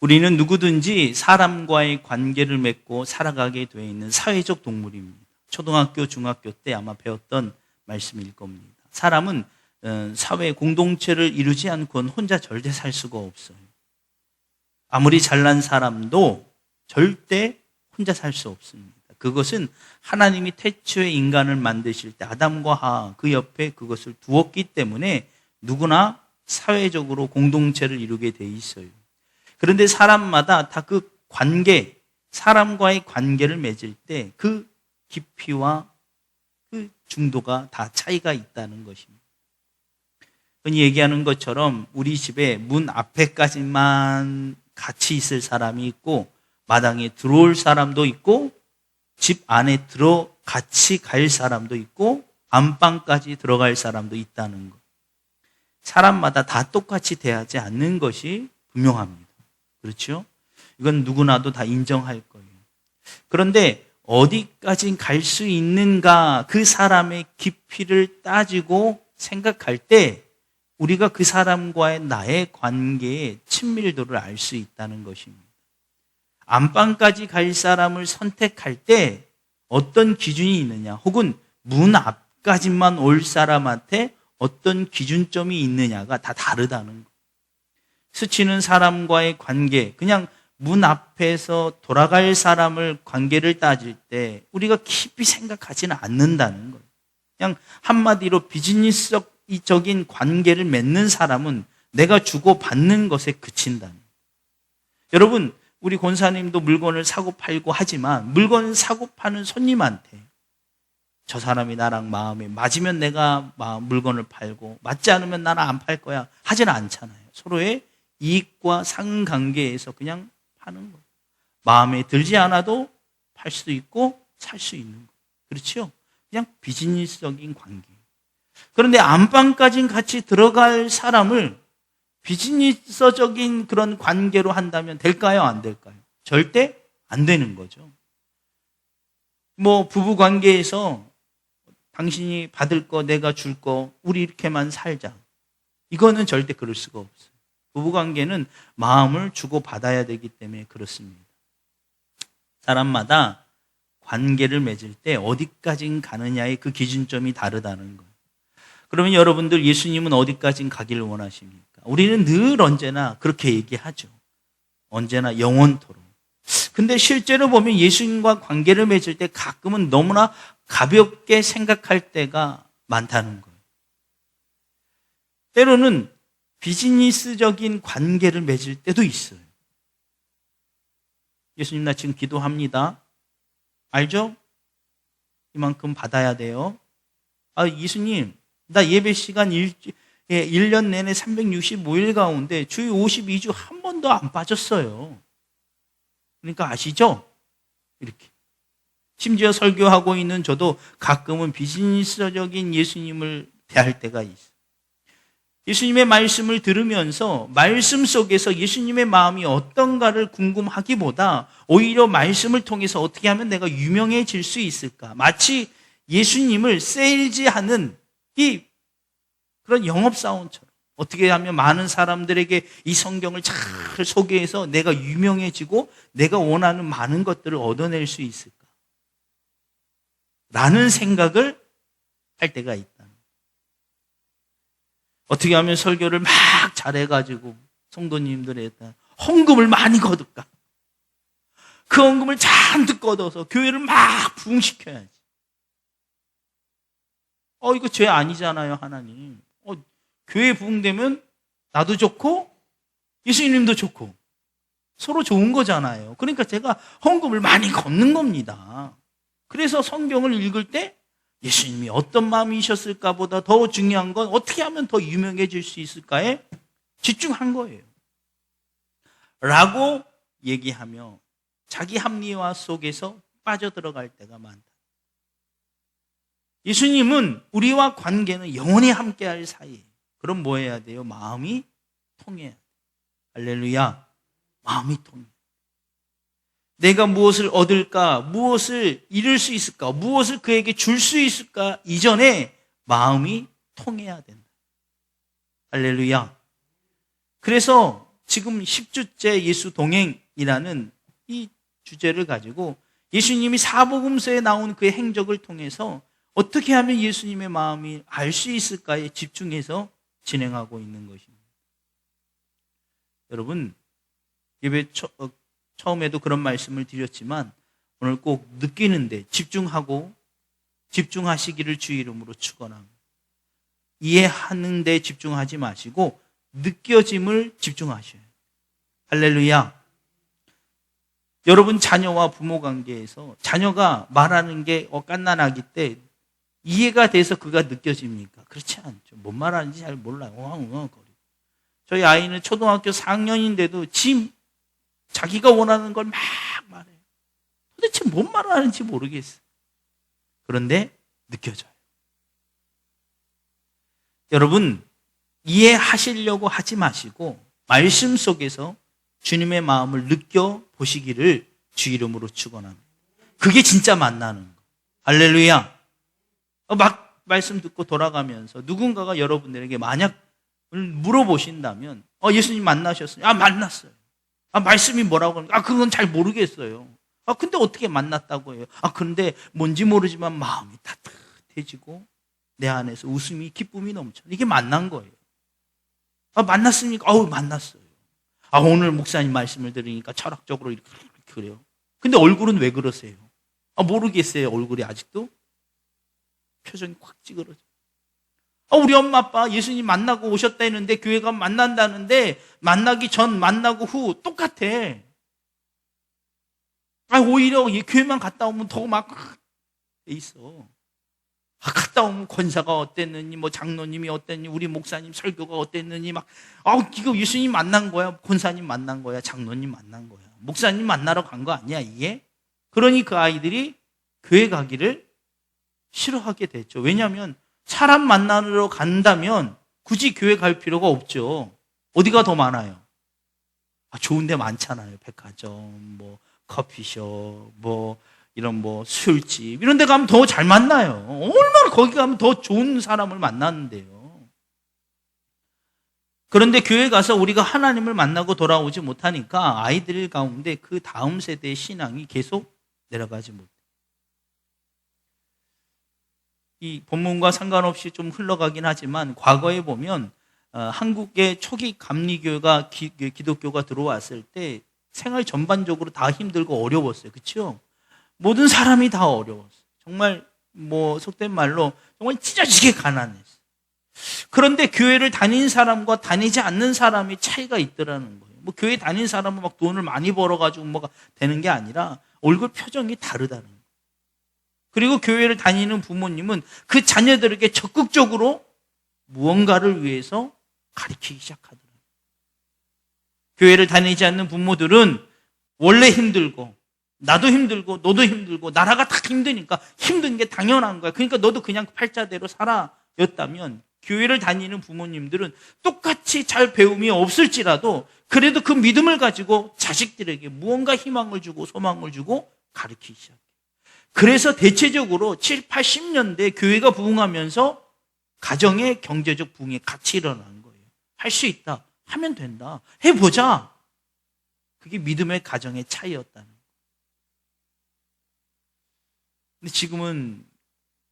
우리는 누구든지 사람과의 관계를 맺고 살아가게 되어 있는 사회적 동물입니다. 초등학교, 중학교 때 아마 배웠던 말씀일 겁니다. 사람은 사회 공동체를 이루지 않고는 혼자 절대 살 수가 없어요. 아무리 잘난 사람도 절대 혼자 살 수 없습니다. 그것은 하나님이 태초에 인간을 만드실 때 아담과 하와 그 옆에 그것을 두었기 때문에 누구나 사회적으로 공동체를 이루게 돼 있어요. 그런데 사람마다 다 그 관계, 사람과의 관계를 맺을 때 그 깊이와 그 중도가 다 차이가 있다는 것입니다. 흔히 얘기하는 것처럼 우리 집에 문 앞에까지만 같이 있을 사람이 있고 마당에 들어올 사람도 있고 집 안에 같이 갈 사람도 있고 안방까지 들어갈 사람도 있다는 것. 사람마다 다 똑같이 대하지 않는 것이 분명합니다. 그렇죠? 이건 누구나도 다 인정할 거예요. 그런데 어디까지 갈 수 있는가, 그 사람의 깊이를 따지고 생각할 때 우리가 그 사람과의 나의 관계의 친밀도를 알 수 있다는 것입니다. 안방까지 갈 사람을 선택할 때 어떤 기준이 있느냐, 혹은 문 앞까지만 올 사람한테 어떤 기준점이 있느냐가 다 다르다는 거예요. 스치는 사람과의 관계, 그냥 문 앞에서 돌아갈 사람을 관계를 따질 때 우리가 깊이 생각하지는 않는다는 거예요. 그냥 한마디로 비즈니스적인 관계를 맺는 사람은 내가 주고 받는 것에 그친다는 거예요. 여러분, 우리 권사님도 물건을 사고 팔고 하지만 물건 사고 파는 손님한테 저 사람이 나랑 마음에 맞으면 내가 물건을 팔고 맞지 않으면 나는 안 팔 거야 하지는 않잖아요. 서로의 이익과 상관계에서 그냥 파는 거예요. 마음에 들지 않아도 팔 수도 있고 살 수 있는 거예요. 그렇죠? 그냥 비즈니스적인 관계. 그런데 안방까지 같이 들어갈 사람을 비즈니스적인 그런 관계로 한다면 될까요? 안 될까요? 절대 안 되는 거죠. 부부 관계에서 당신이 받을 거, 내가 줄 거, 우리 이렇게만 살자. 이거는 절대 그럴 수가 없어요. 부부 관계는 마음을 주고 받아야 되기 때문에 그렇습니다. 사람마다 관계를 맺을 때 어디까지 가느냐의 그 기준점이 다르다는 거예요. 그러면 여러분들, 예수님은 어디까지 가기를 원하십니까? 우리는 늘 언제나 그렇게 얘기하죠. 언제나 영원토록. 근데 실제로 보면 예수님과 관계를 맺을 때 가끔은 너무나 가볍게 생각할 때가 많다는 거예요. 때로는 비즈니스적인 관계를 맺을 때도 있어요. 예수님, 나 지금 기도합니다. 알죠? 이만큼 받아야 돼요. 예수님, 나 예배 시간 1년 내내 365일 가운데 주일 52주 한 번도 안 빠졌어요. 그러니까 아시죠? 이렇게. 심지어 설교하고 있는 저도 가끔은 비즈니스적인 예수님을 대할 때가 있어요. 예수님의 말씀을 들으면서 말씀 속에서 예수님의 마음이 어떤가를 궁금하기보다 오히려 말씀을 통해서 어떻게 하면 내가 유명해질 수 있을까? 마치 예수님을 세일즈하는 이 그런 영업사원처럼 어떻게 하면 많은 사람들에게 이 성경을 잘 소개해서 내가 유명해지고 내가 원하는 많은 것들을 얻어낼 수 있을까? 라는 생각을 할 때가 있다. 어떻게 하면 설교를 막 잘해가지고 성도님들에게 헌금을 많이 거둘까? 그 헌금을 잔뜩 걷어서 교회를 막 부흥시켜야지. 이거 죄 아니잖아요, 하나님. 교회 부흥되면 나도 좋고 예수님도 좋고 서로 좋은 거잖아요. 그러니까 제가 헌금을 많이 걷는 겁니다. 그래서 성경을 읽을 때 예수님이 어떤 마음이셨을까 보다 더 중요한 건 어떻게 하면 더 유명해질 수 있을까에 집중한 거예요. 라고 얘기하며 자기 합리화 속에서 빠져들어갈 때가 많다. 예수님은 우리와 관계는 영원히 함께할 사이예요. 그럼 뭐 해야 돼요? 마음이 통해야 돼요. 할렐루야. 마음이 통해요. 내가 무엇을 얻을까? 무엇을 잃을 수 있을까? 무엇을 그에게 줄 수 있을까? 이전에 마음이 통해야 된다. 할렐루야. 그래서 지금 10주째 예수 동행이라는 이 주제를 가지고 예수님이 사복음서에 나온 그 행적을 통해서 어떻게 하면 예수님의 마음이 알 수 있을까에 집중해서 진행하고 있는 것입니다. 여러분, 예배 처음에도 그런 말씀을 드렸지만 오늘 꼭 느끼는데 집중하시기를 주의 이름으로 축원합니다. 이해하는 데 집중하지 마시고 느껴짐을 집중하셔요. 할렐루야. 여러분, 자녀와 부모 관계에서 자녀가 말하는 게 깐난아기 때 이해가 돼서 그가 느껴집니까? 그렇지 않죠. 뭔 말하는지 잘 몰라요. 엉엉거리고. 저희 아이는 초등학교 4학년인데도 자기가 원하는 걸 막 말해요. 도대체 뭔 말하는지 모르겠어요. 그런데 느껴져요. 여러분, 이해하시려고 하지 마시고 말씀 속에서 주님의 마음을 느껴보시기를 주 이름으로 축원합니다. 그게 진짜 만나는 거. 할렐루야. 막 말씀 듣고 돌아가면서 누군가가 여러분들에게 만약 물어보신다면 예수님 만나셨어요? 만났어요. 말씀이 뭐라고 하는가? 그건 잘 모르겠어요. 근데 어떻게 만났다고 해요? 그런데 뭔지 모르지만 마음이 따뜻해지고 내 안에서 웃음이 기쁨이 넘쳐. 이게 만난 거예요. 만났습니까? 만났어요. 오늘 목사님 말씀을 들으니까 철학적으로 이렇게 그래요. 근데 얼굴은 왜 그러세요? 모르겠어요. 얼굴이 아직도 표정이 확 찌그러져. 우리 엄마 아빠 예수님 만나고 오셨다 했는데 교회가 만난다는데 만나기 전 만나고 후 똑같아. 오히려 교회만 갔다 오면 더 막 돼 있어. 갔다 오면 권사가 어땠느니, 장로님이 어땠느니, 우리 목사님 설교가 어땠느니, 이거 예수님 만난 거야, 권사님 만난 거야, 장로님 만난 거야, 목사님 만나러 간 거 아니야, 이게? 그러니 그 아이들이 교회 가기를 싫어하게 됐죠. 왜냐하면 사람 만나러 간다면 굳이 교회 갈 필요가 없죠. 어디가 더 많아요? 좋은 데 많잖아요. 백화점, 커피숍, 이런 술집 이런 데 가면 더 잘 만나요. 얼마나 거기 가면 더 좋은 사람을 만나는데요. 그런데 교회 가서 우리가 하나님을 만나고 돌아오지 못하니까 아이들 가운데 그 다음 세대의 신앙이 계속 내려가지 못해요. 이 본문과 상관없이 좀 흘러가긴 하지만 과거에 보면 한국의 초기 감리교가 기독교가 들어왔을 때 생활 전반적으로 다 힘들고 어려웠어요. 그렇죠? 모든 사람이 다 어려웠어요. 정말 속된 말로 정말 찢어지게 가난했어요. 그런데 교회를 다닌 사람과 다니지 않는 사람이 차이가 있더라는 거예요. 교회 다닌 사람은 막 돈을 많이 벌어가지고 뭐가 되는 게 아니라 얼굴 표정이 다르다는 거예요. 그리고 교회를 다니는 부모님은 그 자녀들에게 적극적으로 무언가를 위해서 가르치기 시작하더라고요. 교회를 다니지 않는 부모들은 원래 힘들고 나도 힘들고 너도 힘들고 나라가 다 힘드니까 힘든 게 당연한 거야. 그러니까 너도 그냥 팔자대로 살아였다면 교회를 다니는 부모님들은 똑같이 잘 배움이 없을지라도 그래도 그 믿음을 가지고 자식들에게 무언가 희망을 주고 소망을 주고 가르치기 시작해요. 그래서 대체적으로 7, 80년대 교회가 부흥하면서 가정의 경제적 부흥이 같이 일어나는 거예요. 할 수 있다. 하면 된다. 해보자. 그게 믿음의 가정의 차이였다는 거예요. 근데 지금은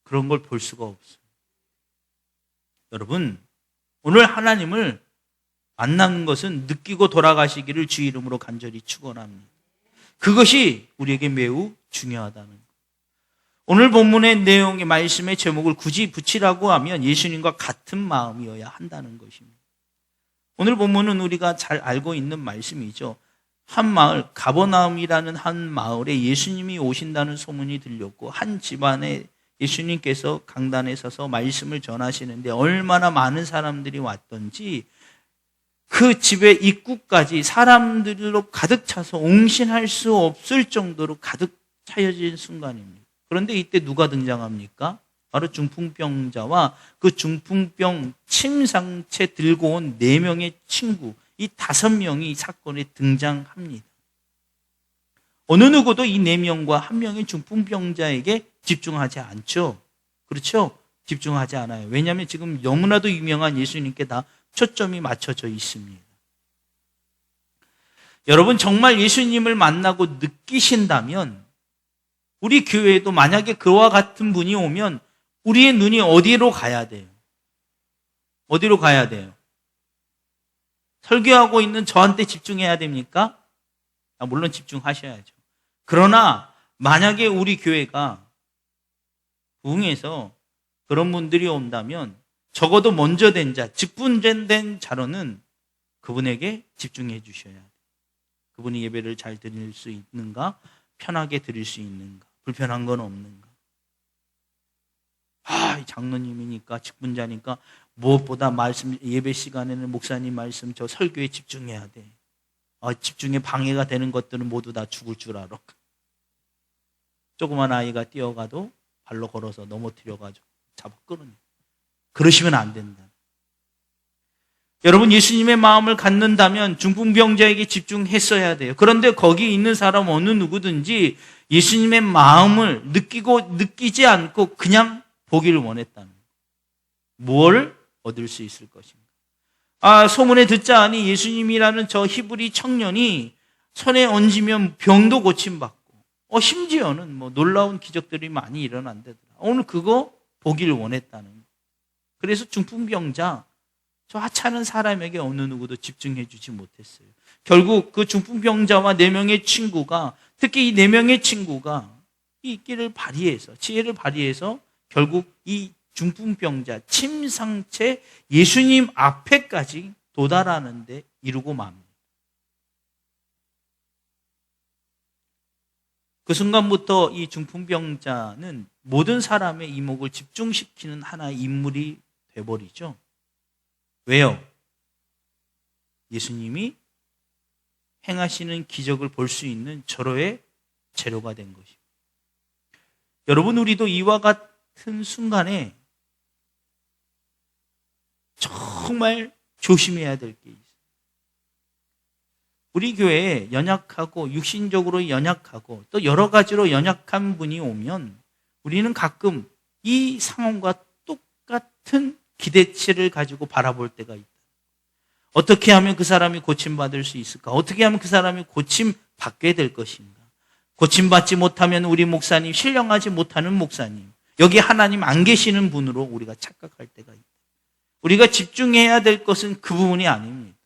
그런 걸 볼 수가 없어요. 여러분, 오늘 하나님을 만난 것은 느끼고 돌아가시기를 주 이름으로 간절히 축원합니다. 그것이 우리에게 매우 중요하다는 거예요. 오늘 본문의 내용의 말씀의 제목을 굳이 붙이라고 하면 예수님과 같은 마음이어야 한다는 것입니다. 오늘 본문은 우리가 잘 알고 있는 말씀이죠. 한 마을, 가버나움이라는 한 마을에 예수님이 오신다는 소문이 들렸고 한 집안에 예수님께서 강단에 서서 말씀을 전하시는데 얼마나 많은 사람들이 왔던지 그 집의 입구까지 사람들로 가득 차서 옹신할 수 없을 정도로 가득 차여진 순간입니다. 그런데 이때 누가 등장합니까? 바로 중풍병자와 그 중풍병 침상체 들고 온 4명의 친구, 이 5명이 이 사건에 등장합니다. 어느 누구도 이 4명과 한 명의 중풍병자에게 집중하지 않죠. 그렇죠? 집중하지 않아요. 왜냐하면 지금 너무나도 유명한 예수님께 다 초점이 맞춰져 있습니다. 여러분 정말 예수님을 만나고 느끼신다면 우리 교회에도 만약에 그와 같은 분이 오면 우리의 눈이 어디로 가야 돼요? 어디로 가야 돼요? 설교하고 있는 저한테 집중해야 됩니까? 물론 집중하셔야죠. 그러나 만약에 우리 교회가 부흥해서 그런 분들이 온다면 적어도 먼저 된 자, 직분된 자로는 그분에게 집중해 주셔야 돼요. 그분이 예배를 잘 드릴 수 있는가? 편하게 드릴 수 있는가? 불편한 건 없는가? 장로님이니까 직분자니까 무엇보다 말씀 예배 시간에는 목사님 말씀 저 설교에 집중해야 돼. 집중에 방해가 되는 것들은 모두 다 죽을 줄 알아. 조그만 아이가 뛰어가도 발로 걸어서 넘어뜨려가지고 잡아 끌어내. 그러시면 안 된다. 여러분 예수님의 마음을 갖는다면 중풍병자에게 집중했어야 돼요. 그런데 거기 있는 사람 어느 누구든지 예수님의 마음을 느끼지 않고 그냥 보기를 원했다는 거예요. 무엇을 얻을 수 있을 것인가? 소문에 듣자하니 예수님이라는 저 히브리 청년이 손에 얹으면 병도 고침받고 심지어는 놀라운 기적들이 많이 일어난다더라. 오늘 그거 보기를 원했다는 거예요. 그래서 중풍병자 저 하찮은 사람에게 어느 누구도 집중해 주지 못했어요. 결국 그 중풍병자와 4명의 친구가 특히 이 4명의 친구가 이 끼를 발휘해서 지혜를 발휘해서 결국 이 중풍병자 침상체 예수님 앞에까지 도달하는 데 이루고 맙니다. 그 순간부터 이 중풍병자는 모든 사람의 이목을 집중시키는 하나의 인물이 돼버리죠. 왜요? 예수님이 행하시는 기적을 볼 수 있는 절호의 재료가 된 것입니다. 여러분 우리도 이와 같은 순간에 정말 조심해야 될 게 있어요. 우리 교회에 연약하고 육신적으로 연약하고 또 여러 가지로 연약한 분이 오면 우리는 가끔 이 상황과 똑같은 기대치를 가지고 바라볼 때가 있다. 어떻게 하면 그 사람이 고침받을 수 있을까? 어떻게 하면 그 사람이 고침받게 될 것인가? 고침받지 못하면 우리 목사님, 신령하지 못하는 목사님, 여기 하나님 안 계시는 분으로 우리가 착각할 때가 있다. 우리가 집중해야 될 것은 그 부분이 아닙니다.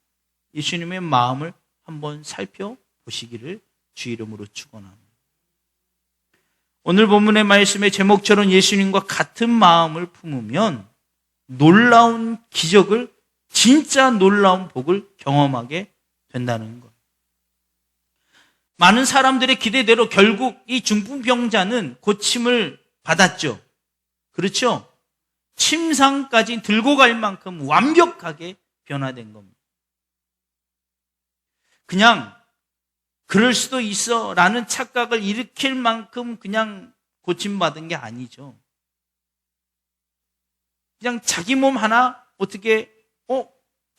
예수님의 마음을 한번 살펴보시기를 주 이름으로 축원합니다. 오늘 본문의 말씀의 제목처럼 예수님과 같은 마음을 품으면 놀라운 기적을, 진짜 놀라운 복을 경험하게 된다는 것. 많은 사람들의 기대대로 결국 이 중풍병자는 고침을 받았죠. 그렇죠? 침상까지 들고 갈 만큼 완벽하게 변화된 겁니다. 그냥 그럴 수도 있어 라는 착각을 일으킬 만큼 그냥 고침받은 게 아니죠. 그냥 자기 몸 하나 어떻게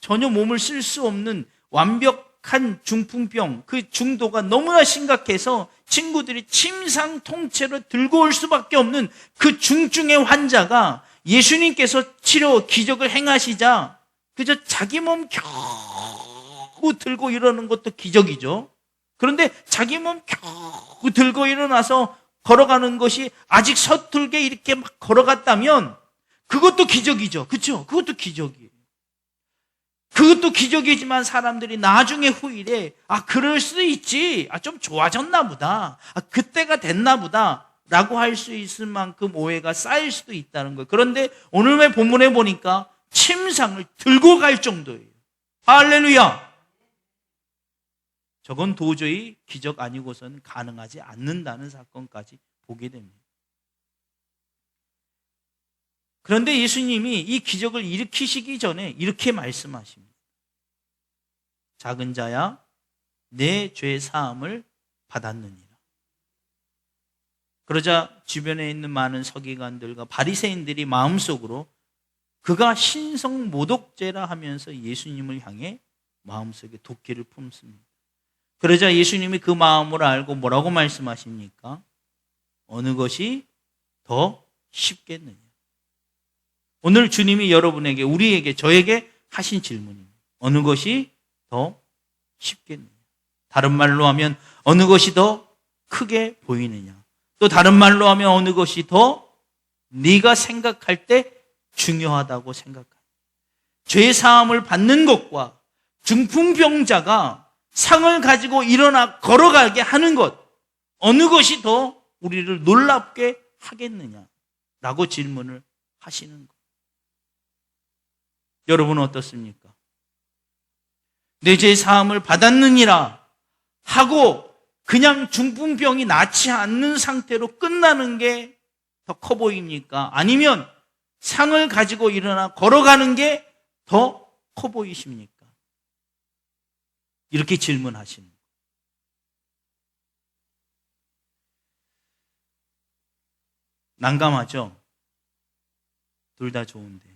전혀 몸을 쓸 수 없는 완벽한 중풍병, 그 중도가 너무나 심각해서 친구들이 침상 통째로 들고 올 수밖에 없는 그 중증의 환자가 예수님께서 치료 기적을 행하시자 그저 자기 몸 겨우 들고 일어나는 것도 기적이죠. 그런데 자기 몸 겨우 들고 일어나서 걸어가는 것이 아직 서툴게 이렇게 막 걸어갔다면 그것도 기적이죠. 그렇죠? 그것도 기적이에요. 그것도 기적이지만 사람들이 나중에 후일에 그럴 수도 있지. 좀 좋아졌나 보다. 그때가 됐나 보다. 라고 할 수 있을 만큼 오해가 쌓일 수도 있다는 거예요. 그런데 오늘의 본문에 보니까 침상을 들고 갈 정도예요. 할렐루야. 저건 도저히 기적 아니고서는 가능하지 않는다는 사건까지 보게 됩니다. 그런데 예수님이 이 기적을 일으키시기 전에 이렇게 말씀하십니다. 작은 자야, 내 죄 사함을 받았느니라. 그러자 주변에 있는 많은 서기관들과 바리새인들이 마음속으로 그가 신성 모독죄라 하면서 예수님을 향해 마음속에 도끼를 품습니다. 그러자 예수님이 그 마음을 알고 뭐라고 말씀하십니까? 어느 것이 더 쉽겠느냐. 오늘 주님이 여러분에게, 우리에게, 저에게 하신 질문입니다. 어느 것이 더 쉽겠느냐. 다른 말로 하면 어느 것이 더 크게 보이느냐? 또 다른 말로 하면 어느 것이 더 네가 생각할 때 중요하다고 생각하냐? 죄 사함을 받는 것과 중풍병자가 상을 가지고 일어나 걸어가게 하는 것, 어느 것이 더 우리를 놀랍게 하겠느냐? 라고 질문을 하시는 것. 여러분은 어떻습니까? 내 죄 사함을 받았느니라 하고 그냥 중풍병이 낫지 않는 상태로 끝나는 게 더 커 보입니까? 아니면 상을 가지고 일어나 걸어가는 게 더 커 보이십니까? 이렇게 질문하시는 거예요. 난감하죠? 둘 다 좋은데.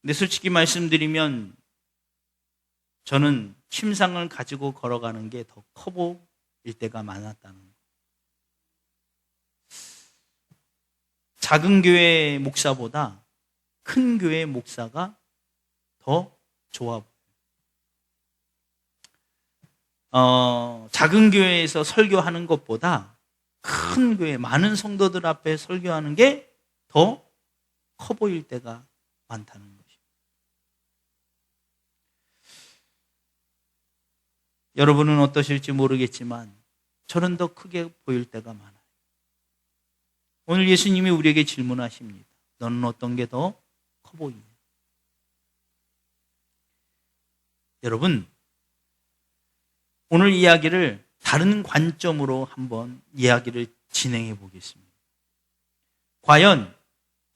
근데 솔직히 말씀드리면 저는 침상을 가지고 걸어가는 게 더 커 보일 때가 많았다는 거예요. 작은 교회 목사보다 큰 교회 목사가 더 좋아 보여요. 작은 교회에서 설교하는 것보다 큰 교회, 많은 성도들 앞에 설교하는 게 더 커 보일 때가 많다는 거예요. 여러분은 어떠실지 모르겠지만 저는 더 크게 보일 때가 많아요. 오늘 예수님이 우리에게 질문하십니다. 너는 어떤 게 더 커 보이냐? 여러분, 오늘 이야기를 다른 관점으로 한번 이야기를 진행해 보겠습니다. 과연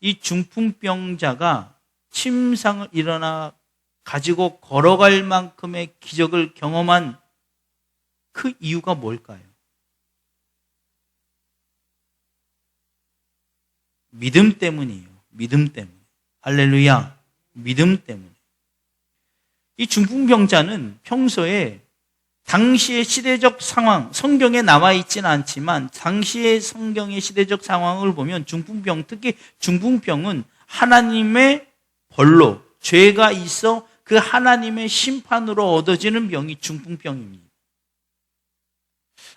이 중풍병자가 침상을 일어나 가지고 걸어갈 만큼의 기적을 경험한 그 이유가 뭘까요? 믿음 때문이에요. 믿음 때문에. 할렐루야. 믿음 때문에. 이 중풍병자는 평소에 당시의 시대적 상황, 성경에 나와 있지는 않지만 당시의 성경의 시대적 상황을 보면 중풍병, 특히 중풍병은 하나님의 벌로, 죄가 있어 그 하나님의 심판으로 얻어지는 병이 중풍병입니다.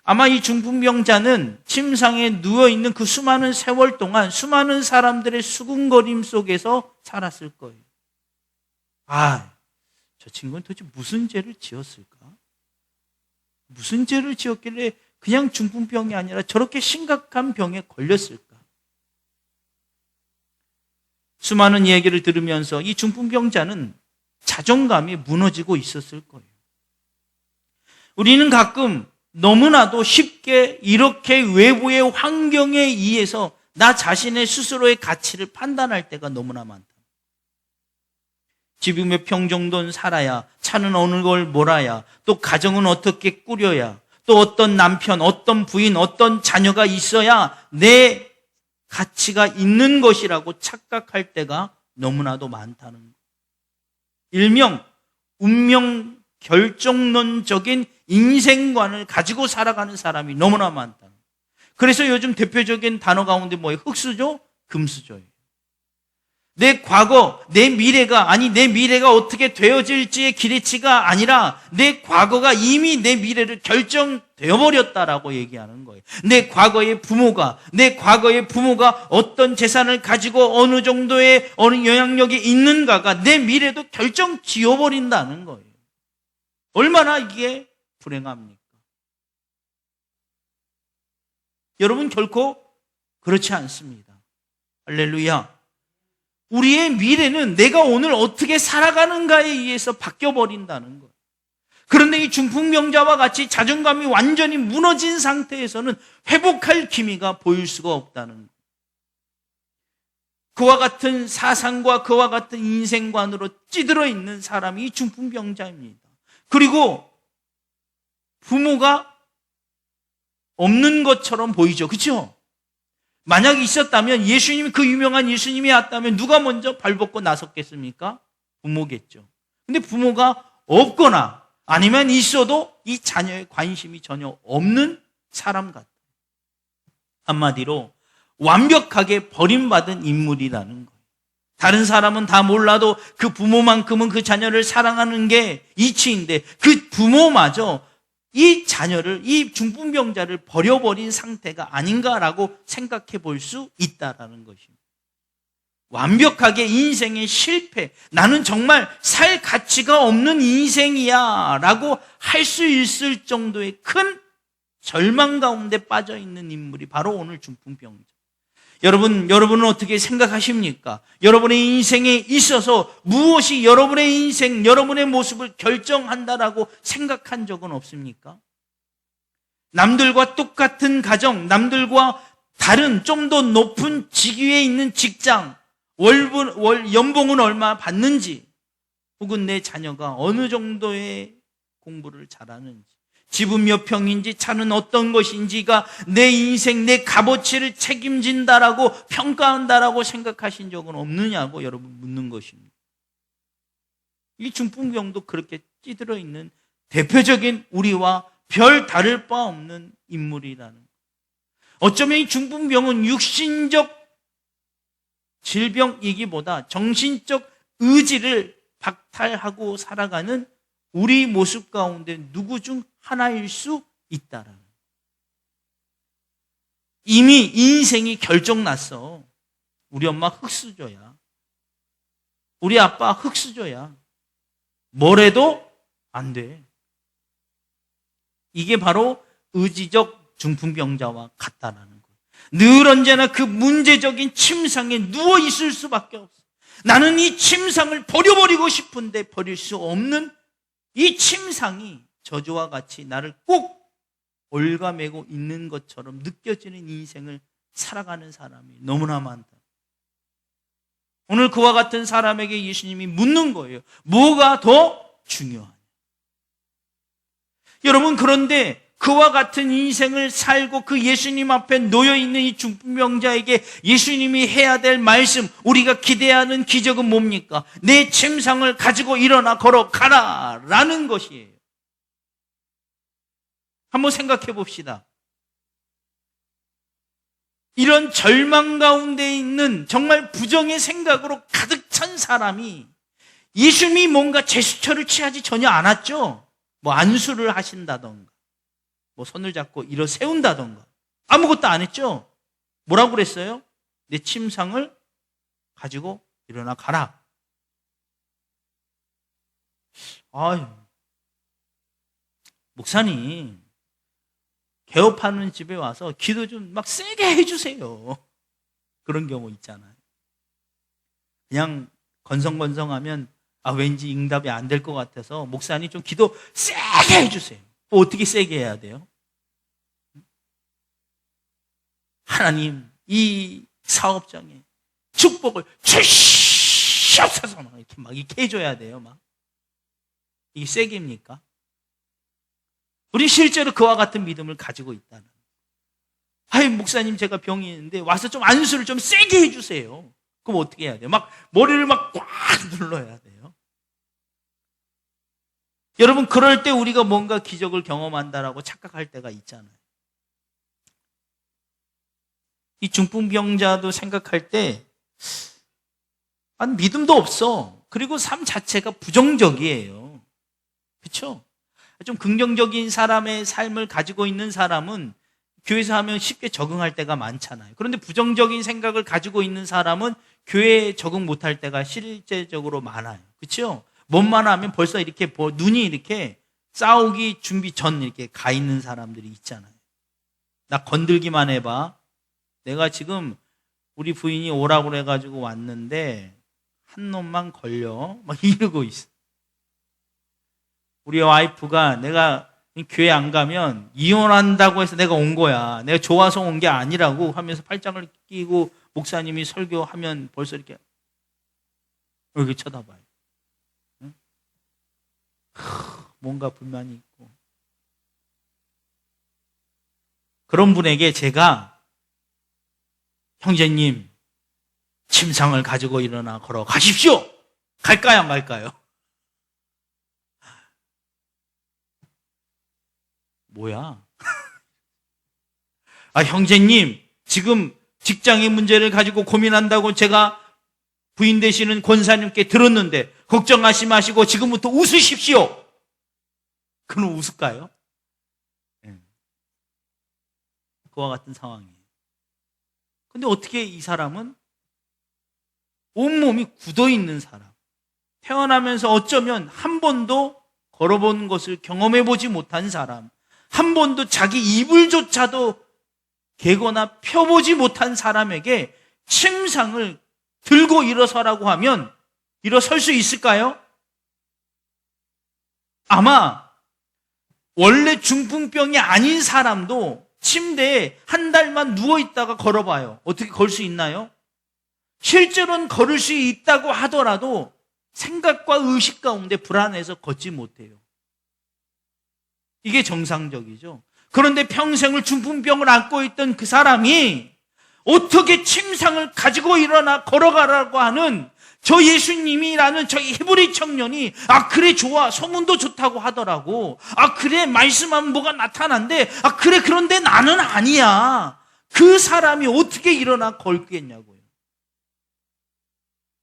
아마 이 중풍병자는 침상에 누워있는 그 수많은 세월 동안 수많은 사람들의 수군거림 속에서 살았을 거예요. 저 친구는 도대체 무슨 죄를 지었을까? 무슨 죄를 지었길래 그냥 중풍병이 아니라 저렇게 심각한 병에 걸렸을까? 수많은 얘기를 들으면서 이 중풍병자는 자존감이 무너지고 있었을 거예요. 우리는 가끔 너무나도 쉽게 이렇게 외부의 환경에 의해서 나 자신의 스스로의 가치를 판단할 때가 너무나 많다. 집이 몇 평 정도는 살아야, 차는 어느 걸 몰아야, 또 가정은 어떻게 꾸려야, 또 어떤 남편, 어떤 부인, 어떤 자녀가 있어야 내 가치가 있는 것이라고 착각할 때가 너무나도 많다는 것. 일명 운명 결정론적인 인생관을 가지고 살아가는 사람이 너무나 많다. 그래서 요즘 대표적인 단어 가운데 뭐예요? 흙수저, 금수저예요. 내 과거, 내 미래가 어떻게 되어질지의 기대치가 아니라 내 과거가 이미 내 미래를 결정되어 버렸다라고 얘기하는 거예요. 내 과거의 부모가 어떤 재산을 가지고 어느 정도의 어느 영향력이 있는가가 내 미래도 결정 지어버린다는 거예요. 얼마나 이게 불행합니까? 여러분 결코 그렇지 않습니다. 할렐루야. 우리의 미래는 내가 오늘 어떻게 살아가는가에 의해서 바뀌어버린다는 거예요. 그런데 이 중풍병자와 같이 자존감이 완전히 무너진 상태에서는 회복할 기미가 보일 수가 없다는 거예요. 그와 같은 사상과 그와 같은 인생관으로 찌들어 있는 사람이 이 중풍병자입니다. 그리고 부모가 없는 것처럼 보이죠. 그렇죠? 만약에 있었다면 예수님이 그 유명한 예수님이 왔다면 누가 먼저 발벗고 나섰겠습니까? 부모겠죠. 근데 부모가 없거나 아니면 있어도 이 자녀의 관심이 전혀 없는 사람 같아요. 한마디로 완벽하게 버림받은 인물이라는 거예요. 다른 사람은 다 몰라도 그 부모만큼은 그 자녀를 사랑하는 게 이치인데 그 부모마저 이 자녀를, 이 중풍병자를 버려버린 상태가 아닌가라고 생각해 볼 수 있다라는 것입니다. 완벽하게 인생의 실패, 나는 정말 살 가치가 없는 인생이야 라고 할 수 있을 정도의 큰 절망 가운데 빠져 있는 인물이 바로 오늘 중풍병자. 여러분은 어떻게 생각하십니까? 여러분의 인생에 있어서 무엇이 여러분의 인생, 여러분의 모습을 결정한다라고 생각한 적은 없습니까? 남들과 똑같은 가정, 남들과 다른 좀 더 높은 직위에 있는 직장, 연봉은 얼마 받는지, 혹은 내 자녀가 어느 정도의 공부를 잘하는지, 집은 몇 평인지, 차는 어떤 것인지가 내 인생, 내 값어치를 책임진다라고 평가한다라고 생각하신 적은 없느냐고 여러분 묻는 것입니다. 이 중풍병도 그렇게 찌들어 있는 대표적인 우리와 별 다를 바 없는 인물이라는 것. 어쩌면 이 중풍병은 육신적 질병이기보다 정신적 의지를 박탈하고 살아가는 우리 모습 가운데 누구 중 하나일 수 있다라는. 이미 인생이 결정났어. 우리 엄마 흙수저야. 우리 아빠 흙수저야. 뭘 해도 안 돼. 이게 바로 의지적 중풍병자와 같다라는 거예요. 늘 언제나 그 문제적인 침상에 누워 있을 수밖에 없어. 나는 이 침상을 버려버리고 싶은데 버릴 수 없는 이 침상이 저주와 같이 나를 꼭 올가매고 있는 것처럼 느껴지는 인생을 살아가는 사람이 너무나 많다. 오늘 그와 같은 사람에게 예수님이 묻는 거예요. 뭐가 더 중요하냐? 여러분, 그런데 그와 같은 인생을 살고 그 예수님 앞에 놓여있는 이 중풍병자에게 예수님이 해야 될 말씀, 우리가 기대하는 기적은 뭡니까? 내 침상을 가지고 일어나 걸어가라 라는 것이에요. 한번 생각해 봅시다. 이런 절망 가운데 있는 정말 부정의 생각으로 가득 찬 사람이 예수님이 뭔가 제스처를 취하지 전혀 않았죠. 뭐 안수를 하신다던가, 뭐 손을 잡고 일어 세운다던가, 아무것도 안 했죠. 뭐라고 그랬어요? 내 침상을 가지고 일어나 가라. 아유, 목사님, 개업하는 집에 와서 기도 좀 막 세게 해주세요. 그런 경우 있잖아요. 그냥 건성건성하면 왠지 응답이 안 될 것 같아서 목사님 좀 기도 세게 해주세요. 뭐 어떻게 세게 해야 돼요? 하나님, 이 사업장에 축복을 주시옵소서 이렇게 해줘야 돼요. 이게 세게입니까? 우리 실제로 그와 같은 믿음을 가지고 있다는. 목사님, 제가 병이 있는데 와서 좀 안수를 좀 세게 해주세요. 그럼 어떻게 해야 돼요? 머리를 꽉 눌러야 돼요. 여러분, 그럴 때 우리가 뭔가 기적을 경험한다라고 착각할 때가 있잖아요. 이 중풍병자도 생각할 때 믿음도 없어. 그리고 삶 자체가 부정적이에요. 그렇죠? 좀 긍정적인 사람의 삶을 가지고 있는 사람은 교회에서 하면 쉽게 적응할 때가 많잖아요. 그런데 부정적인 생각을 가지고 있는 사람은 교회에 적응 못할 때가 실제적으로 많아요. 그렇죠? 뭔만 하면 벌써 이렇게 눈이 이렇게 싸우기 준비 전 이렇게 가 있는 사람들이 있잖아요. 나 건들기만 해봐. 내가 지금 우리 부인이 오라고 그래가지고 왔는데 한 놈만 걸려. 이러고 있어. 우리 와이프가 내가 교회 안 가면 이혼한다고 해서 내가 온 거야. 내가 좋아서 온 게 아니라고 하면서 팔짱을 끼고 목사님이 설교하면 벌써 이렇게 쳐다봐요. 응? 뭔가 불만이 있고. 그런 분에게 제가 형제님, 침상을 가지고 일어나 걸어 가십시오. 갈까요, 안 갈까요? 뭐야? 형제님, 지금 직장의 문제를 가지고 고민한다고 제가 부인 되시는 권사님께 들었는데 걱정하지 마시고 지금부터 웃으십시오. 그는 웃을까요? 네. 그와 같은 상황이에요. 근데 어떻게 이 사람은 온몸이 굳어있는 사람, 태어나면서 어쩌면 한 번도 걸어본 것을 경험해보지 못한 사람, 한 번도 자기 이불조차도 개거나 펴보지 못한 사람에게 침상을 들고 일어서라고 하면 일어설 수 있을까요? 아마 원래 중풍병이 아닌 사람도 침대에 한 달만 누워있다가 걸어봐요. 어떻게 걸 수 있나요? 실제로는 걸을 수 있다고 하더라도 생각과 의식 가운데 불안해서 걷지 못해요. 이게 정상적이죠. 그런데 평생을 중풍병을 앓고 있던 그 사람이 어떻게 침상을 가지고 일어나 걸어가라고 하는 저 예수님이라는 저 히브리 청년이 그래 좋아, 소문도 좋다고 하더라고, 그래 말씀하면 뭐가 나타난대, 그래 그런데 나는 아니야. 그 사람이 어떻게 일어나 걸겠냐고요.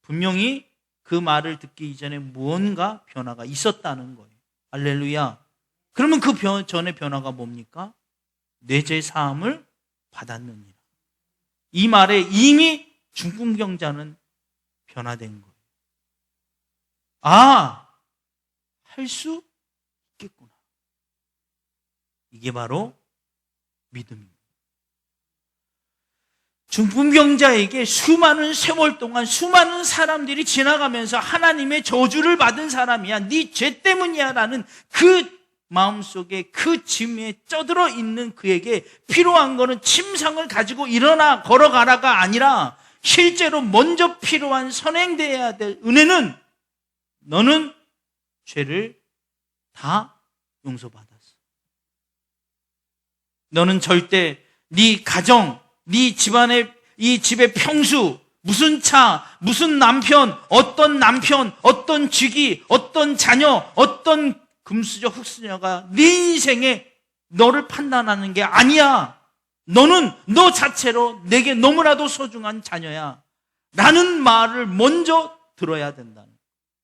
분명히 그 말을 듣기 이전에 무언가 변화가 있었다는 거예요. 할렐루야. 그러면 그 전의 변화가 뭡니까? 내 죄 사함을 받았느니라. 이 말에 이미 중풍병자는 변화된 거예요. 할 수 있겠구나. 이게 바로 믿음입니다. 중풍병자에게 수많은 세월 동안 수많은 사람들이 지나가면서 하나님의 저주를 받은 사람이야, 네 죄 때문이야 라는 그 마음속에 그 짐에 쩌들어 있는 그에게 필요한 거는 침상을 가지고 일어나 걸어가라가 아니라 실제로 먼저 필요한 선행되어야 될 은혜는 너는 죄를 다 용서받았어. 너는 절대 네 가정, 네 집안의 이 집의 평수, 무슨 차, 무슨 남편, 어떤 직위, 어떤 자녀, 어떤 금수저, 흑수저가 네 인생에 너를 판단하는 게 아니야. 너는 너 자체로 내게 너무나도 소중한 자녀야 라는 말을 먼저 들어야 된다.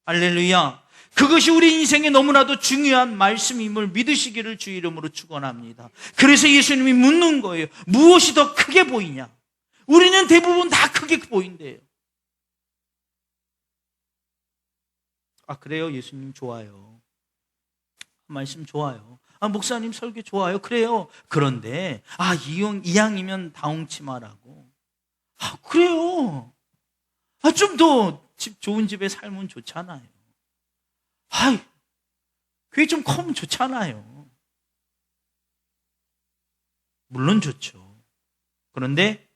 할렐루야. 그것이 우리 인생에 너무나도 중요한 말씀임을 믿으시기를 주 이름으로 축원합니다. 그래서 예수님이 묻는 거예요. 무엇이 더 크게 보이냐? 우리는 대부분 다 크게 보인대요. 그래요? 예수님 좋아요. 말씀 좋아요. 목사님 설교 좋아요. 그래요. 그런데 이왕이면 다홍치마라고. 그래요. 좀 더 좋은 집에 살면 좋잖아요. 교회 좀 커면 좋잖아요. 물론 좋죠. 그런데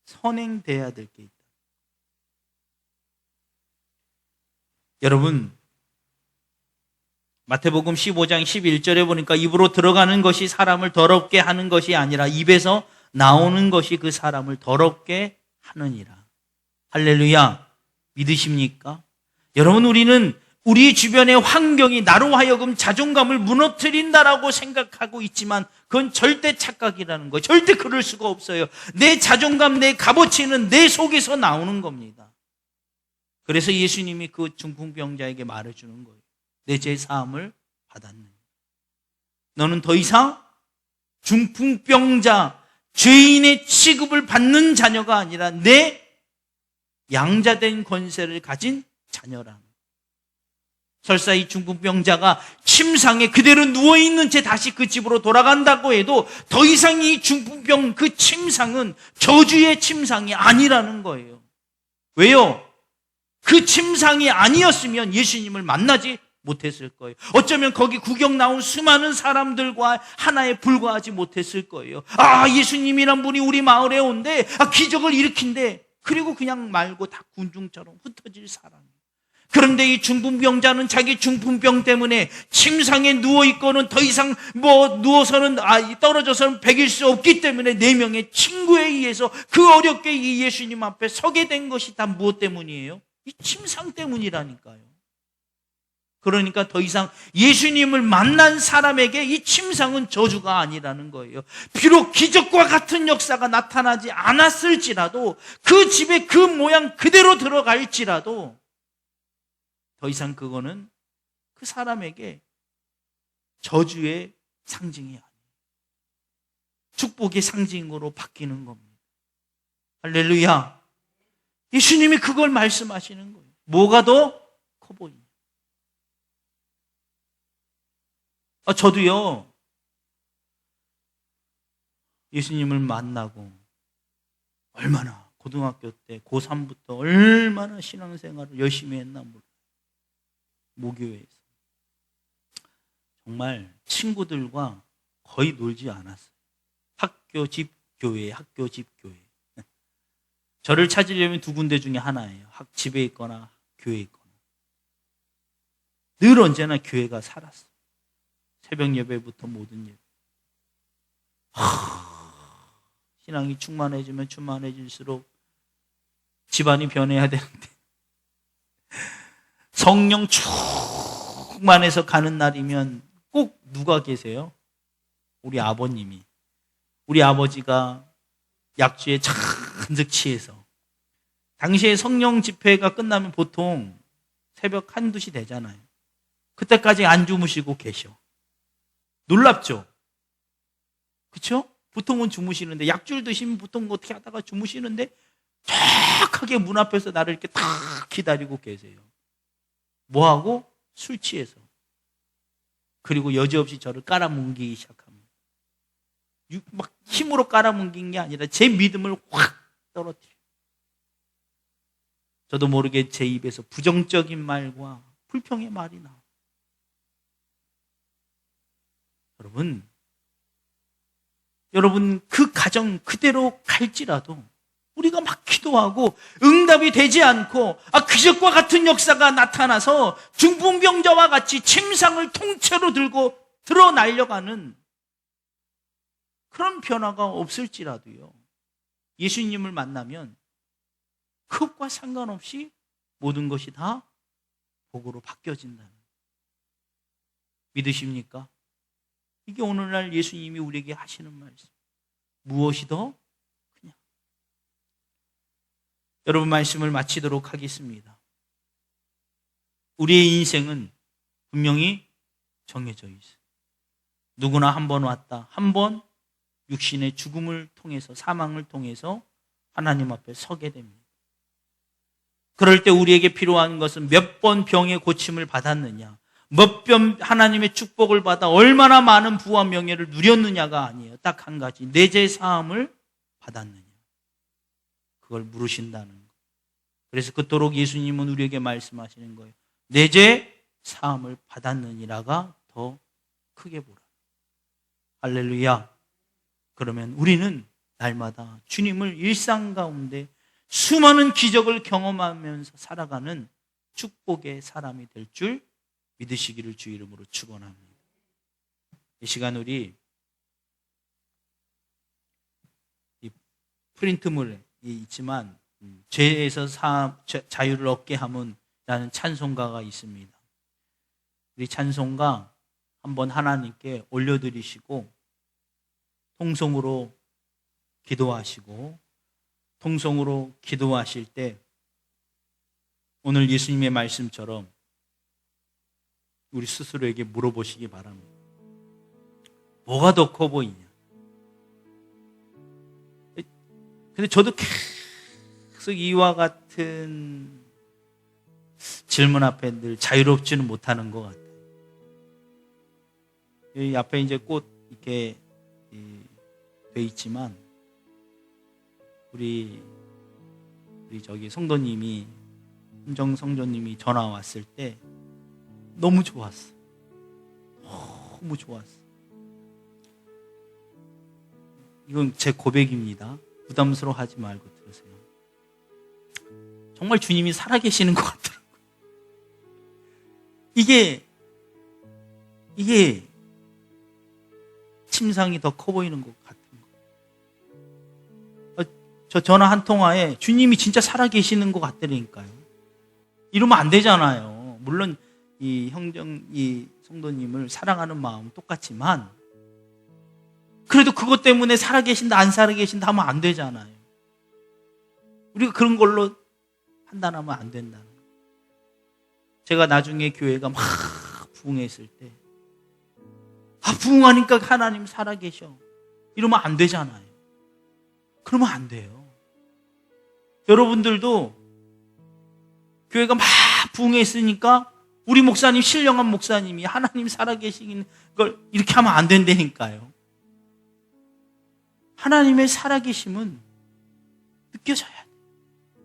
선행돼야 될 게 있다. 여러분, 마태복음 15장 11절에 보니까 입으로 들어가는 것이 사람을 더럽게 하는 것이 아니라 입에서 나오는 것이 그 사람을 더럽게 하느니라. 할렐루야. 믿으십니까? 여러분, 우리는 우리 주변의 환경이 나로 하여금 자존감을 무너뜨린다라고 생각하고 있지만 그건 절대 착각이라는 거예요. 절대 그럴 수가 없어요. 내 자존감, 내 값어치는 내 속에서 나오는 겁니다. 그래서 예수님이 그 중풍병자에게 말해주는 거예요. 내 죄 사함을 받았네. 너는 더 이상 중풍병자, 죄인의 취급을 받는 자녀가 아니라 내 양자된 권세를 가진 자녀라. 설사 이 중풍병자가 침상에 그대로 누워있는 채 다시 그 집으로 돌아간다고 해도 더 이상 이 중풍병 그 침상은 저주의 침상이 아니라는 거예요. 왜요? 그 침상이 아니었으면 예수님을 만나지 못했을 거예요. 어쩌면 거기 구경 나온 수많은 사람들과 하나에 불과하지 못했을 거예요. 예수님이란 분이 우리 마을에 온대, 기적을 일으킨대. 그리고 그냥 말고 다 군중처럼 흩어질 사람. 그런데 이 중풍병자는 자기 중풍병 때문에 침상에 누워있고는 더 이상 누워서는 떨어져서는 베길 수 없기 때문에 4명의 친구에 의해서 그 어렵게 이 예수님 앞에 서게 된 것이 다 무엇 때문이에요? 이 침상 때문이라니까요. 그러니까 더 이상 예수님을 만난 사람에게 이 침상은 저주가 아니라는 거예요. 비록 기적과 같은 역사가 나타나지 않았을지라도, 그 집에 그 모양 그대로 들어갈지라도 더 이상 그거는 그 사람에게 저주의 상징이 아니에요. 축복의 상징으로 바뀌는 겁니다. 할렐루야. 예수님이 그걸 말씀하시는 거예요. 뭐가 더 커 보이냐. 저도요, 예수님을 만나고 얼마나 고등학교 때 고3부터 얼마나 신앙생활을 열심히 했나 몰라요. 모교회에서 정말 친구들과 거의 놀지 않았어요. 학교 집 교회, 학교 집 교회. 저를 찾으려면 두 군데 중에 하나예요. 집에 있거나 교회에 있거나. 늘 언제나 교회가 살았어요. 새벽 예배부터 모든 예배. 신앙이 충만해지면 충만해질수록 집안이 변해야 되는데, 성령 충만해서 가는 날이면 꼭 누가 계세요? 우리 아버님이. 우리 아버지가 약주에 잔뜩 취해서, 당시에 성령 집회가 끝나면 보통 새벽 1, 2시 되잖아요. 그때까지 안 주무시고 계셔. 놀랍죠? 그렇죠? 보통은 주무시는데, 약주를 드시면 보통 어떻게 하다가 주무시는데 쫙하게 문 앞에서 나를 이렇게 탁 기다리고 계세요. 뭐하고? 술 취해서. 그리고 여지없이 저를 깔아뭉개기 시작합니다. 막 힘으로 깔아뭉긴 게 아니라 제 믿음을 확 떨어뜨려요. 저도 모르게 제 입에서 부정적인 말과 불평의 말이 나와요. 여러분 그 가정 그대로 갈지라도 우리가 막 기도하고 응답이 되지 않고 기적과 같은 역사가 나타나서 중풍병자와 같이 침상을 통째로 들고 들어 날려가는 그런 변화가 없을지라도요, 예수님을 만나면 그것과 상관없이 모든 것이 다 복으로 바뀌어진다는, 믿으십니까? 이게 오늘날 예수님이 우리에게 하시는 말씀. 무엇이 더 크냐? 여러분, 말씀을 마치도록 하겠습니다. 우리의 인생은 분명히 정해져 있어요. 누구나 한 번 왔다. 한 번 육신의 죽음을 통해서, 사망을 통해서 하나님 앞에 서게 됩니다. 그럴 때 우리에게 필요한 것은 몇 번 병의 고침을 받았느냐, 몇 번 하나님의 축복을 받아 얼마나 많은 부와 명예를 누렸느냐가 아니에요. 딱 한 가지, 내 죄 사함을 받았느냐, 그걸 물으신다는 거예요. 그래서 그토록 예수님은 우리에게 말씀하시는 거예요. 내 죄 사함을 받았느니라가 더 크게 보라. 할렐루야. 그러면 우리는 날마다 주님을 일상 가운데 수많은 기적을 경험하면서 살아가는 축복의 사람이 될 줄 믿으시기를 주 이름으로 축원합니다. 이 시간 우리 이 프린트물에 있지만 죄에서 자유를 얻게 함은라는 찬송가가 있습니다. 우리 찬송가 한번 하나님께 올려드리시고 통성으로 기도하시고, 통성으로 기도하실 때 오늘 예수님의 말씀처럼 우리 스스로에게 물어보시기 바랍니다. 뭐가 더 커 보이냐? 근데 저도 계속 이와 같은 질문 앞에 늘 자유롭지는 못하는 것 같아요. 이 앞에 이제 꽃 이렇게 돼 있지만 우리 저기 성도님이, 훈정 성도님이 전화 왔을 때 너무 좋았어. 너무 좋았어. 이건 제 고백입니다. 부담스러워하지 말고 들으세요. 정말 주님이 살아계시는 것 같더라고요. 이게 침상이 더 커 보이는 것 같은 거. 저 전화 한 통화에 주님이 진짜 살아계시는 것 같다니까요. 이러면 안 되잖아요. 물론 이 성도님을 사랑하는 마음 똑같지만 그래도 그것 때문에 살아계신다 안 살아계신다 하면 안 되잖아요. 우리가 그런 걸로 판단하면 안 된다는 거예요. 제가 나중에 교회가 막 부흥했을 때 부흥하니까 하나님 살아계셔 이러면 안 되잖아요. 그러면 안 돼요. 여러분들도 교회가 막 부흥했으니까 우리 목사님, 신령한 목사님이 하나님 살아계시는 걸 이렇게 하면 안 된다니까요. 하나님의 살아계심은 느껴져야 돼.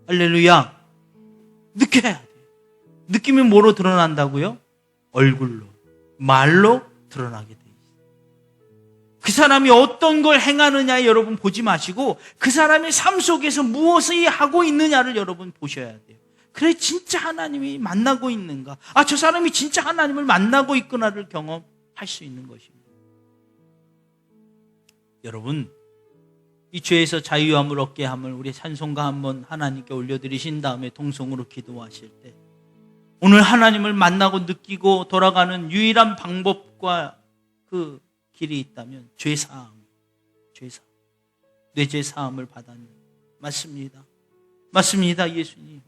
할렐루야. 느껴야 돼. 느끼면 뭐로 드러난다고요? 얼굴로, 말로 드러나게 돼 있어요. 그 사람이 어떤 걸 행하느냐 여러분 보지 마시고 그 사람의 삶 속에서 무엇을 하고 있느냐를 여러분 보셔야 돼요. 그래 진짜 하나님이 만나고 있는가? 저 사람이 진짜 하나님을 만나고 있구나를 경험할 수 있는 것입니다. 여러분 이 죄에서 자유함을 얻게 함을 우리 찬송가 한번 하나님께 올려드리신 다음에 통성으로 기도하실 때 오늘 하나님을 만나고 느끼고 돌아가는 유일한 방법과 그 길이 있다면 죄사함, 뇌죄 사함을 받았는 맞습니다. 맞습니다. 예수님.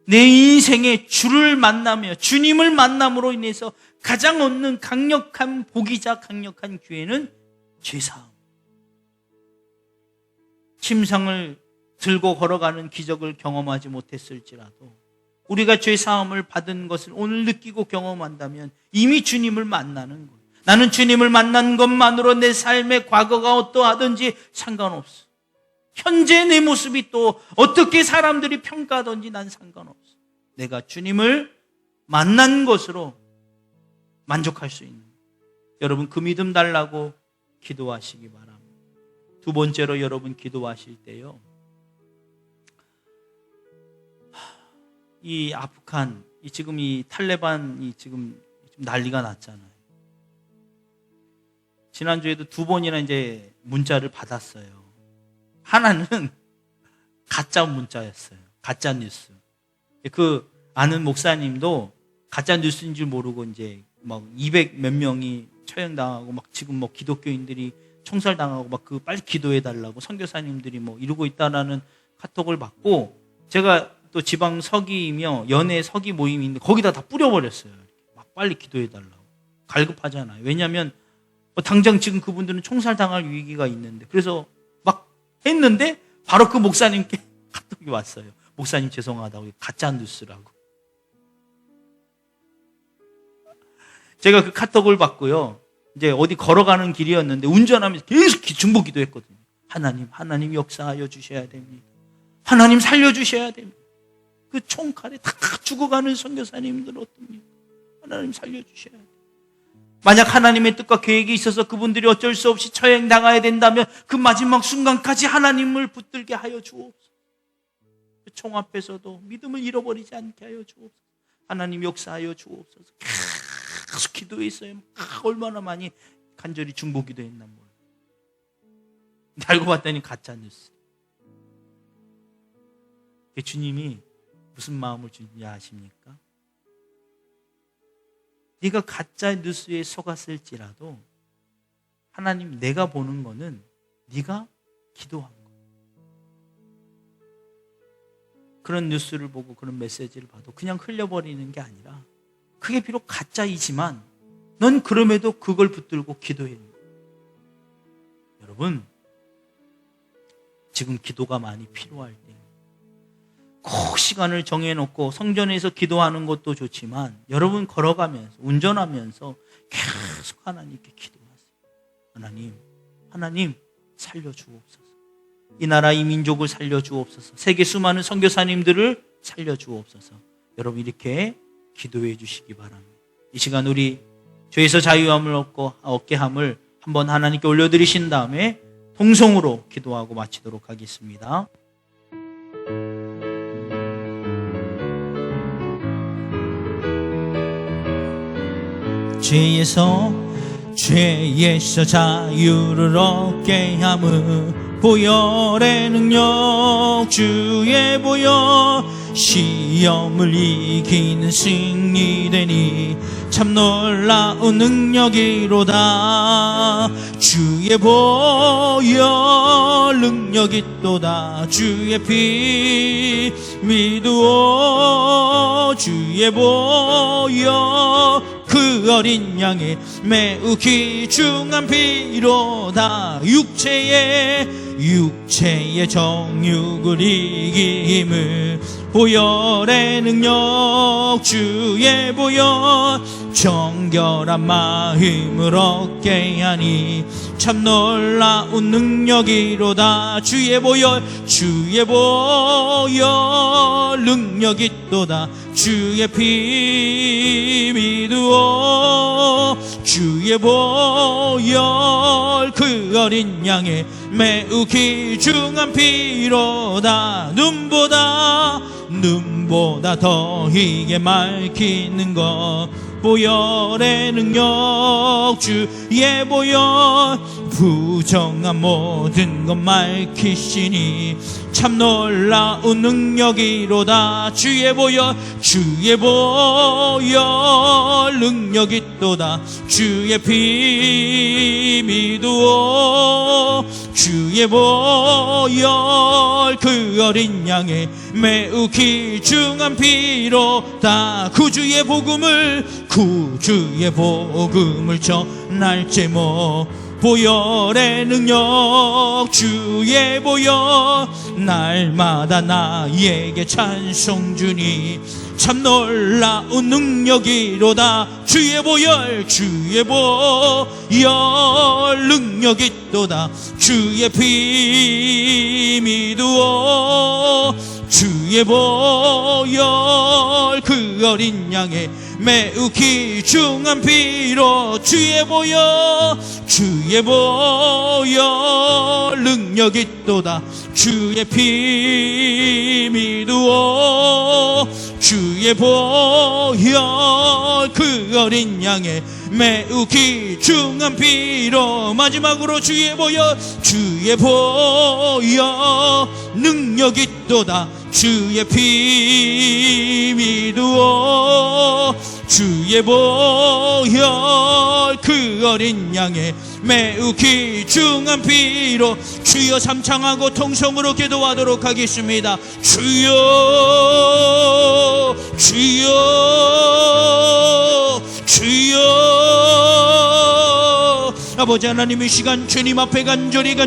내 인생에 주를 만나며 주님을 만남으로 인해서 가장 얻는 강력한 복이자 강력한 기회는 죄사함. 침상을 들고 걸어가는 기적을 경험하지 못했을지라도 우리가 죄사함을 받은 것을 오늘 느끼고 경험한다면 이미 주님을 만나는 거예요. 나는 주님을 만난 것만으로 내 삶의 과거가 어떠하든지 상관없어. 현재 내 모습이 또 어떻게 사람들이 평가하든지 난 상관없어. 내가 주님을 만난 것으로 만족할 수 있는. 여러분 그 믿음 달라고 기도하시기 바랍니다. 두 번째로 여러분 기도하실 때요. 이 아프간, 지금 이 탈레반이 지금 난리가 났잖아요. 지난주에도 2번이나 이제 문자를 받았어요. 하나는 가짜 문자였어요. 가짜 뉴스. 그 아는 목사님도 가짜 뉴스인 줄 모르고 이제 막 200 몇 명이 처형당하고 막 지금 뭐 기독교인들이 총살당하고 막 그 빨리 기도해 달라고 선교사님들이 뭐 이러고 있다라는 카톡을 받고 제가 또 지방 서기이며 연예 서기 모임이 있는데 거기다 다 뿌려버렸어요. 막 빨리 기도해 달라고. 갈급하잖아요. 왜냐하면 당장 지금 그분들은 총살당할 위기가 있는데 그래서 막 했는데 바로 그 목사님께 카톡이 왔어요. 목사님 죄송하다고 가짜 뉴스라고. 제가 그 카톡을 받고요. 이제 어디 걸어가는 길이었는데 운전하면서 계속 중보 기도했거든요. 하나님 역사하여 주셔야 됩니다. 하나님 살려주셔야 됩니다. 그 총칼에 다 죽어가는 선교사님들 어떻습니까? 하나님 살려주셔야 돼요. 만약 하나님의 뜻과 계획이 있어서 그분들이 어쩔 수 없이 처형당해야 된다면 그 마지막 순간까지 하나님을 붙들게 하여 주옵소서. 그 총 앞에서도 믿음을 잃어버리지 않게 하여 주옵소서. 하나님 역사하여 주옵소서. 계속 기도했어요. 얼마나 많이 간절히 중보기도 했나 몰라요. 알고 봤더니 가짜 뉴스. 주님이 무슨 마음을 주는지 아십니까? 네가 가짜 뉴스에 속았을지라도 하나님 내가 보는 거는 네가 기도한 거. 그런 뉴스를 보고 그런 메시지를 봐도 그냥 흘려버리는 게 아니라 그게 비록 가짜이지만 넌 그럼에도 그걸 붙들고 기도해. 여러분 지금 기도가 많이 필요할 때 꼭 시간을 정해놓고 성전에서 기도하는 것도 좋지만 여러분 걸어가면서 운전하면서 계속 하나님께 기도하세요. 하나님 살려주옵소서. 이 나라 이 민족을 살려주옵소서. 세계 수많은 선교사님들을 살려주옵소서. 여러분 이렇게 기도해 주시기 바랍니다. 이 시간 우리 죄에서 자유함을 얻게 함을 한번 하나님께 올려드리신 다음에 통성으로 기도하고 마치도록 하겠습니다. 죄에서 자유를 얻게 함은 보혈의 능력 주의 보혈 시험을 이기는 승리 승리되니 참 놀라운 능력이로다. 주의 보혈 능력이 또다. 주의 피 믿으오. 주의 보혈 그 어린 양의 매우 귀중한 피로다. 육체의 정욕을 이김을 보혈의 능력. 주의 보혈 정결한 마음을 얻게 하니 참 놀라운 능력이로다. 주의 보혈 능력이 또다. 주의 피 믿으오. 주의 보혈 그 어린 양의 매우 귀중한 피로다. 눈보다 더 희게 맑히는 것 보혈의 능력. 주의 보혈 부정한 모든 것 밝히시니 참 놀라운 능력이로다. 주의 보혈 능력이 또다. 주의 피 믿으오. 주의 보혈 그 어린 양의 매우 귀중한 피로다. 구주의 복음을 전할 제목 보혈의 능력. 주의 보혈 날마다 나에게 찬송 주니 참 놀라운 능력이로다. 주의 보혈 능력이 또다. 주의 피 믿으오. 주의 보혈 그 어린 양의 매우 귀중한 피로. 주의 보혈 능력이 또다. 주의 피 믿으오. 주의 보혈 그 어린 양의 매우 귀중한 피로. 마지막으로 주의 보혈 능력이 또다. 주의 피 믿으오. 주의 보혈 그 어린 양의 매우 귀중한 피로. 주여 삼창하고 통성으로 기도하도록 하겠습니다. 주여 아버지 하나님, 이 시간 주님 앞에 간절히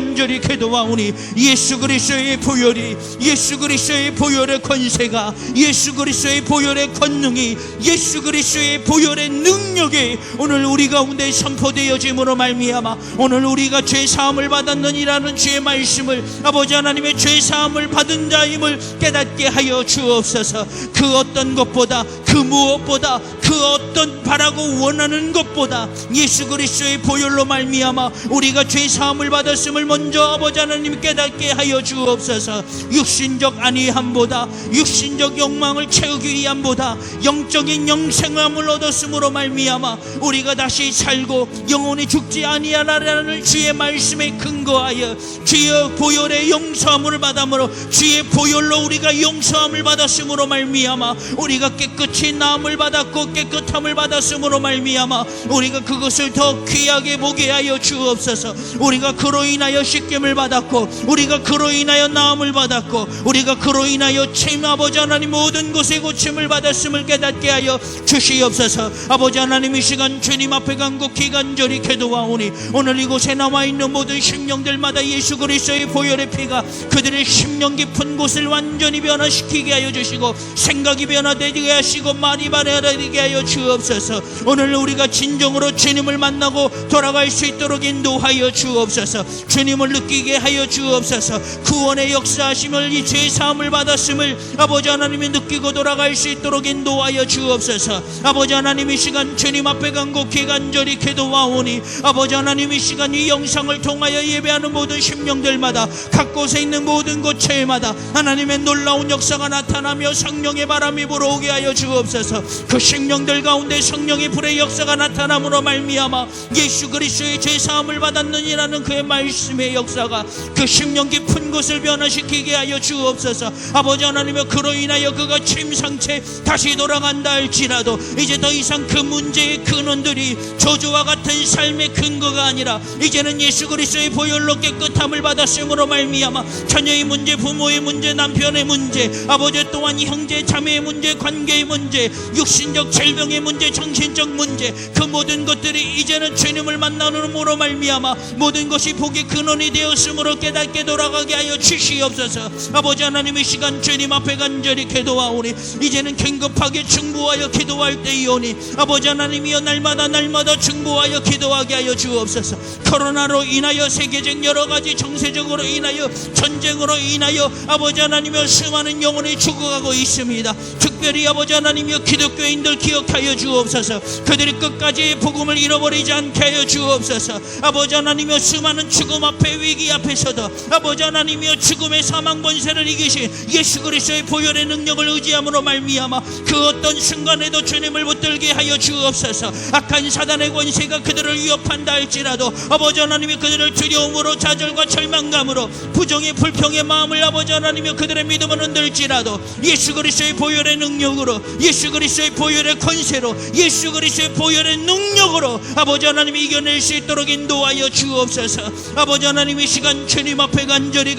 기도하오니 예수 그리스도의 보혈이, 예수 그리스도의 보혈의 권세가, 예수 그리스도의 보혈의 권능이, 예수 그리스도의 보혈의 능력이 오늘 우리 가운데 선포되어짐으로 말미암아 오늘 우리가 죄사함을 받았느니라는 주의 말씀을, 아버지 하나님의 죄사함을 받은 자임을 깨닫게 하여 주옵소서. 그 어떤 것보다, 그 무엇보다, 그 어떤 바라고 원하는 것보다 예수 그리스도의 보혈로 말미암아 우리가 죄사함을 받았음을 먼저 아버지 하나님 깨닫게 하여 주옵소서. 육신적 안위함보다, 육신적 욕망을 채우기 위함보다 영적인 영생함을 얻었음으로 말미암아 우리가 다시 살고 영원히 죽지 아니하라라는 주의 말씀에 근거하여 주의 보혈의 용서함을 받음으로, 주의 보혈로 우리가 용서함을 받았음으로 말미암아 우리가 깨끗이 나음을 받았고 깨끗함을 받았음으로 말미암아 우리가 그것을 더 귀하게 보게 하여 주옵소서. 우리가 그로 인하여 씻김을 받았고, 우리가 그로 인하여 나음을 받았고, 우리가 그로 인하여 참 아버지 하나님 모든 것에 고침을 받았음을 깨닫게 하여 주시옵소서. 아버지 하나님, 이 시간 주님 앞에 간곡히 간절히 기도하오니 오늘 이곳에 나와 있는 모든 심령들마다 예수 그리스도의 보혈의 피가 그들의 심령 깊은 곳을 완전히 변화시키게 하여 주시고, 생각이 변화되게 하시고, 말이 변화되게 하여 주옵소서. 오늘 우리가 진정으로 주님을 만나고 돌아갈 수 있도록 인도하여 주옵소서. 주님을 느끼게 하여 주옵소서. 구원의 역사하심을, 이 죄사함을 받았음을 아버지 하나님이 느끼고 돌아갈 수 있도록 인도하여 주옵소서. 아버지 하나님, 이 시간 주님 앞에 간곡히 간절히 기도하오니 아버지 하나님, 이 시간 이 영상을 통하여 예배하는 모든 심령들마다, 각 곳에 있는 모든 곳체마다 하나님의 놀라운 역사가 나타나며 성령의 바람이 불어오게 하여 주옵소서. 그 심령들 가운데 성령의 불의 역사가 나타남으로 말미암아 예수 그리스도의 그리스도의 죄사함을 받았느니라는 그의 말씀의 역사가 그 심령 깊은 곳을 변화시키게 하여 주옵소서. 아버지 하나님여, 그로 인하여 그가 침상체 다시 돌아간다 할지라도 이제 더 이상 그 문제의 근원들이 저주와 같은 삶의 근거가 아니라 이제는 예수 그리스도의 보혈로 깨끗함을 받았음으로 말미암아 자녀의 문제, 부모의 문제, 남편의 문제, 아버지 또한 형제 자매의 문제, 관계의 문제, 육신적 질병의 문제, 정신적 문제, 그 모든 것들이 이제는 주님을 만나는으로 말미암아 모든 것이 복의 근원이 되었으므로 깨닫게 돌아가게 하여 주시옵소서. 아버지 하나님의 시간 주님 앞에 간절히 기도하오니 이제는 긴급하게 중보하여 기도할 때이오니 아버지 하나님이여, 날마다 중보하여 기도하게 하여 주옵소서. 코로나로 인하여 세계적 여러 가지 정세적으로 인하여 전쟁으로 인하여 아버지 하나님이여 수많은 영혼이 죽어가고 있습니다. 특별히 아버지 하나님이여 기독교인들 기억하여 주옵소서. 그들이 끝까지 복음을 잃어버리지 않게 하여 주옵소서. 아버지 하나님이여, 수많은 죽음 앞에 위기 앞에서도 아버지 하나님이여 죽음의 사망 권세를 이기신 예수 그리스도의 보혈의 능력을 의지함으로 말미암아 그 어떤 순간에도 주님을 붙들게 하여 주옵소서. 악한 사단의 권세가 그들을 위협한다 할지라도 아버지 하나님이 그들을 두려움으로, 좌절과 절망감으로, 부정의 불평의 마음을 아버지 하나님이 그들의 믿음을 흔들지라도 예수 그리스도의 보혈의 능력으로, 예수 그리스도의 보혈의 권세로, 예수 그리스도의 보혈의 능력으로 아버지 하나님이 이겨낼 수 있도록 인도하여 주옵소서. 아버지 하나님의 시간 주님 앞에 간절히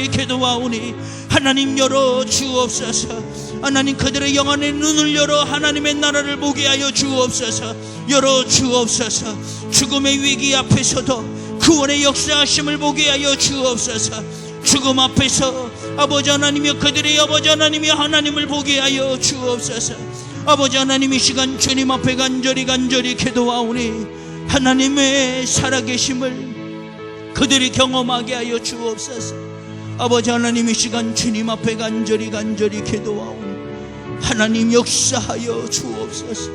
기도하오니 하나님 열어 주옵소서. 하나님 그들의 영안의 눈을 열어 하나님의 나라를 보게 하여 주옵소서. 열어 주옵소서. 죽음의 위기 앞에서도 구원의 역사하심을 보게 하여 주옵소서. 죽음 앞에서 아버지 하나님이여 그들의 아버지 하나님이여 하나님을 보게 하여 주옵소서. 아버지 하나님의 시간 주님 앞에 간절히 기도하오니 하나님의 살아계심을 그들이 경험하게 하여 주옵소서. 아버지 하나님의 시간 주님 앞에 간절히 기도하오니 하나님 역사하여 주옵소서.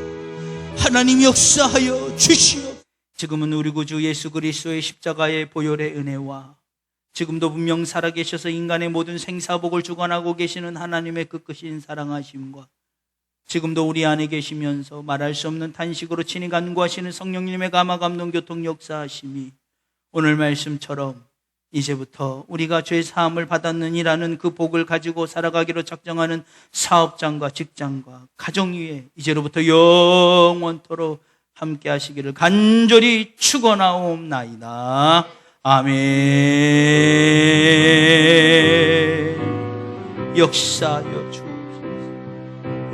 하나님 역사하여 주시옵소서. 지금은 우리 구주 예수 그리스도의 십자가의 보혈의 은혜와 지금도 분명 살아계셔서 인간의 모든 생사복을 주관하고 계시는 하나님의 끝끝인 사랑하심과 지금도 우리 안에 계시면서 말할 수 없는 탄식으로 친히 간구하시는 성령님의 감화 감동 교통 역사하심이 오늘 말씀처럼 이제부터 우리가 죄 사함을 받았느니라는 그 복을 가지고 살아가기로 작정하는 사업장과 직장과 가정 위에 이제로부터 영원토록 함께 하시기를 간절히 축원하옵나이다. 아멘. 역사하여 주옵소서.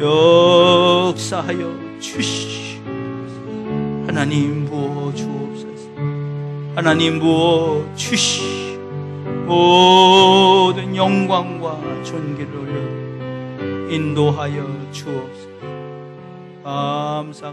역사하여 주시옵소서. 하나님 부어 주옵소서. 하나님 부어 주시옵소서. 모든 영광과 존귀를 인도하여 주옵소서. 감사